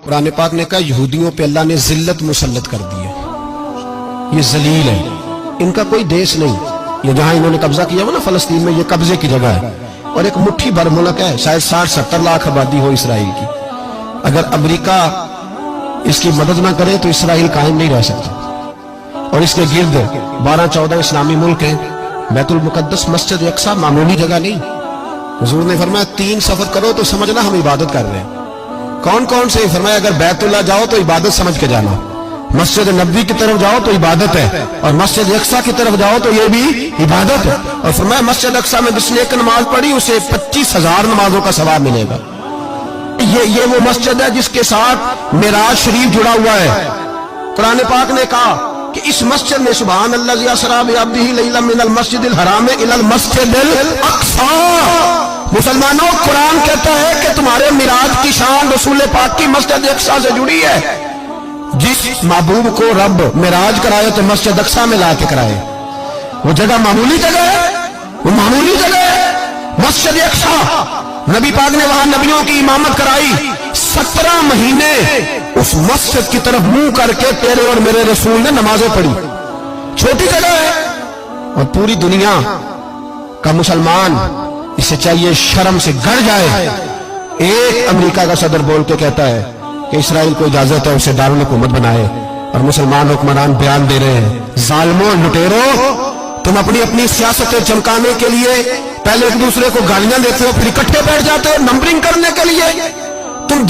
قرآن پاک نے کہا یہودیوں پہ اللہ نے ذلت مسلط کر دی ہے، یہ ذلیل ہے، ان کا کوئی دیش نہیں، یہ جہاں انہوں نے قبضہ کیا ہوا نا فلسطین میں، یہ قبضے کی جگہ ہے، اور ایک مٹھی بھر ملک ہے، شاید 60-70 لاکھ آبادی ہو اسرائیل کی۔ اگر امریکہ اس کی مدد نہ کرے تو اسرائیل قائم نہیں رہ سکتا، اور اس کے گرد 12-14 اسلامی ملک ہیں۔ بیت المقدس مسجد اقصی معمولی جگہ نہیں، حضور نے فرمایا 3 سفر کرو تو سمجھنا ہم عبادت کر رہے ہیں۔ کون کون سے؟ فرمایا اگر بیت اللہ جاؤ تو عبادت سمجھ کے جانا، مسجد نبوی کی طرف جاؤ تو عبادت ہے، اور مسجد اقصی کی طرف جاؤ تو یہ بھی عبادت ہے۔ اور فرمایا مسجد اقصی میں جس نے ایک نماز پڑھی اسے 25,000 نمازوں کا ثواب ملے گا۔ یہ وہ مسجد ہے جس کے ساتھ معراج شریف جڑا ہوا ہے۔ قرآن پاک نے کہا کہ اس مسجد میں سبحان اللہ اسریٰ بعبدہ لیلا من المسجد الحرام الی المسجد الاقصی۔ مسلمانوں، قرآن کہتا ہے کہ تمہارے معراج کی شان رسول پاک کی مسجد اقصی سے جڑی ہے۔ جس محبوب کو رب معراج کرائے تو مسجد اقصی میں لا کے کرائے۔ وہ جگہ معمولی جگہ ہے، وہ معمولی جگہ ہے، مسجد اقصی۔ نبی پاک نے وہاں نبیوں کی امامت کرائی، 17 مہینے اس مسجد کی طرف منہ کر کے تیرے اور میرے رسول نے نمازیں پڑھی۔ چھوٹی جگہ ہے، اور پوری دنیا کا مسلمان اسے چاہیے شرم سے گڑ جائے۔ ایک امریکہ کا صدر بول کے کہتا ہے کہ اسرائیل کو اجازت ہے اسے دارالحکومت بنائے، اور مسلمان حکمران بیان دے رہے ہیں ظالموں، لٹیروں، تم اپنی سیاستیں چمکانے کے لیے پہلے ایک دوسرے کو گالیاں دیتے ہو، پھر اکٹھے بیٹھ جاتے ہو نمبرنگ کرنے کے لیے۔ تم